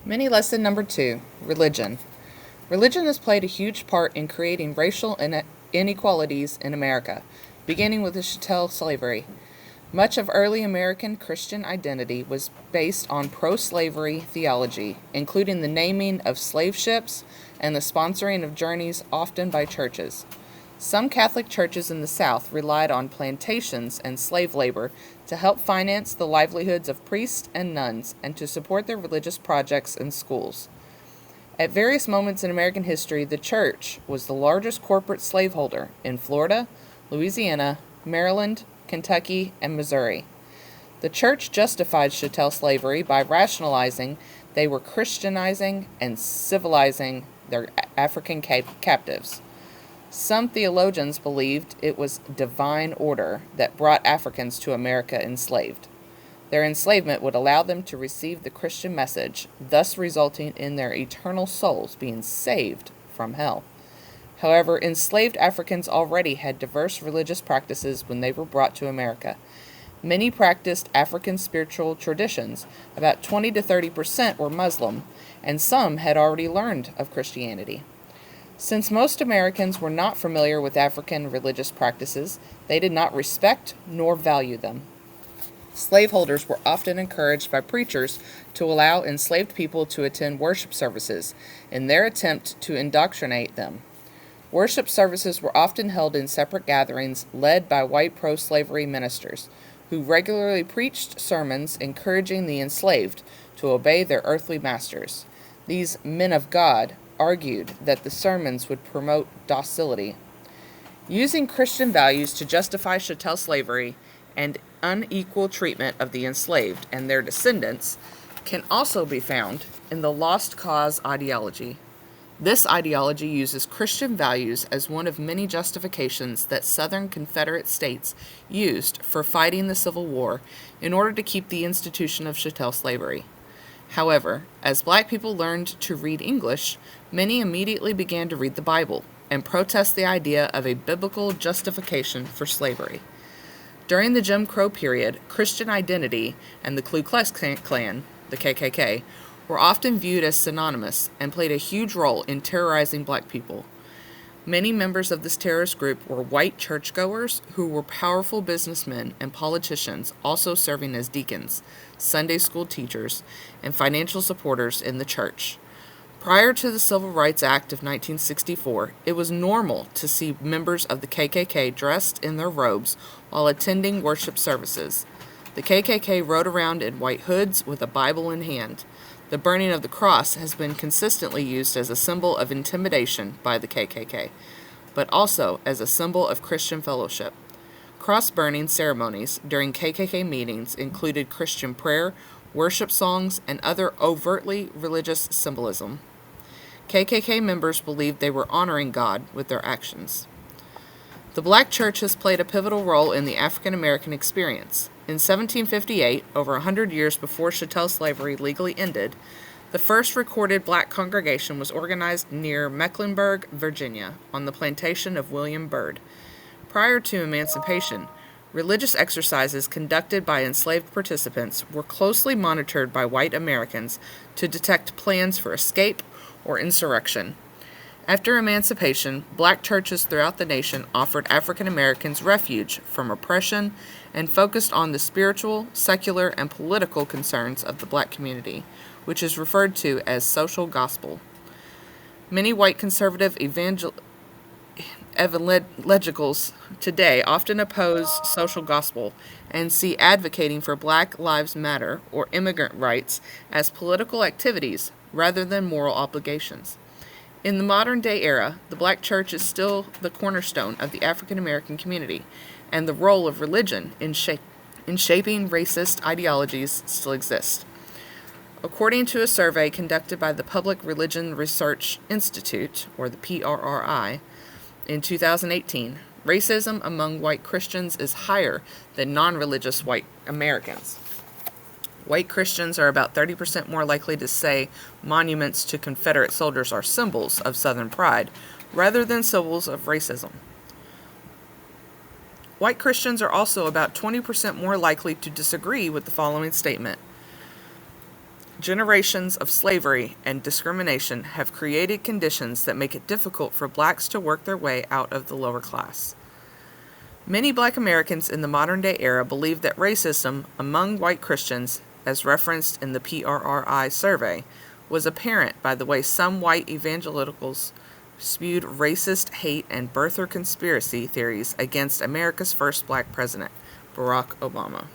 Mini lesson number 2, religion. Religion has played a huge part in creating racial inequalities in America, beginning with the chattel slavery. Much of early American Christian identity was based on pro-slavery theology, including the naming of slave ships and the sponsoring of journeys, often by churches. Some Catholic churches in the South relied on plantations and slave labor to help finance the livelihoods of priests and nuns and to support their religious projects and schools. At various moments in American history, the church was the largest corporate slaveholder in Florida, Louisiana, Maryland, Kentucky, and Missouri. The church justified chattel slavery by rationalizing they were Christianizing and civilizing their African captives. Some theologians believed it was divine order that brought Africans to America enslaved. Their enslavement would allow them to receive the Christian message, thus resulting in their eternal souls being saved from hell. However, enslaved Africans already had diverse religious practices when they were brought to America. Many practiced African spiritual traditions. About 20 to 30% were Muslim, and some had already learned of Christianity. Since most Americans were not familiar with African religious practices, they did not respect nor value them. Slaveholders were often encouraged by preachers to allow enslaved people to attend worship services in their attempt to indoctrinate them. Worship services were often held in separate gatherings led by white pro-slavery ministers, who regularly preached sermons encouraging the enslaved to obey their earthly masters. These men of God argued that the sermons would promote docility. Using Christian values to justify chattel slavery and unequal treatment of the enslaved and their descendants can also be found in the lost cause ideology. This ideology uses Christian values as one of many justifications that Southern Confederate states used for fighting the Civil War in order to keep the institution of chattel slavery. However, as black people learned to read English, many immediately began to read the Bible and protest the idea of a biblical justification for slavery. During the Jim Crow period, Christian identity and the Ku Klux Klan, the KKK, were often viewed as synonymous and played a huge role in terrorizing black people. Many members of this terrorist group were white churchgoers who were powerful businessmen and politicians, also serving as deacons, Sunday school teachers, and financial supporters in the church. Prior to the Civil Rights Act of 1964, it was normal to see members of the KKK dressed in their robes while attending worship services. The KKK rode around in white hoods with a Bible in hand. The burning of the cross has been consistently used as a symbol of intimidation by the KKK, but also as a symbol of Christian fellowship. Cross-burning ceremonies during KKK meetings included Christian prayer, worship songs, and other overtly religious symbolism. KKK members believed they were honoring God with their actions. The black church has played a pivotal role in the African American experience. In 1758, over 100 years before chattel slavery legally ended, the first recorded black congregation was organized near Mecklenburg, Virginia, on the plantation of William Byrd. Prior to emancipation, religious exercises conducted by enslaved participants were closely monitored by white Americans to detect plans for escape or insurrection. After emancipation, black churches throughout the nation offered African Americans refuge from oppression and focused on the spiritual, secular, and political concerns of the black community, which is referred to as social gospel. Many white conservative evangelicals today often oppose social gospel and see advocating for Black Lives Matter or immigrant rights as political activities rather than moral obligations. In the modern-day era, the black church is still the cornerstone of the African American community, and the role of religion in shaping racist ideologies still exists. According to a survey conducted by the Public Religion Research Institute, or the PRRI, in 2018, racism among white Christians is higher than non-religious white Americans. White Christians are about 30% more likely to say monuments to Confederate soldiers are symbols of Southern pride, rather than symbols of racism. White Christians are also about 20% more likely to disagree with the following statement: Generations of slavery and discrimination have created conditions that make it difficult for blacks to work their way out of the lower class. Many black Americans in the modern-day era believe that racism among white Christians, as referenced in the PRRI survey, was apparent by the way some white evangelicals spewed racist hate and birther conspiracy theories against America's first black president, Barack Obama.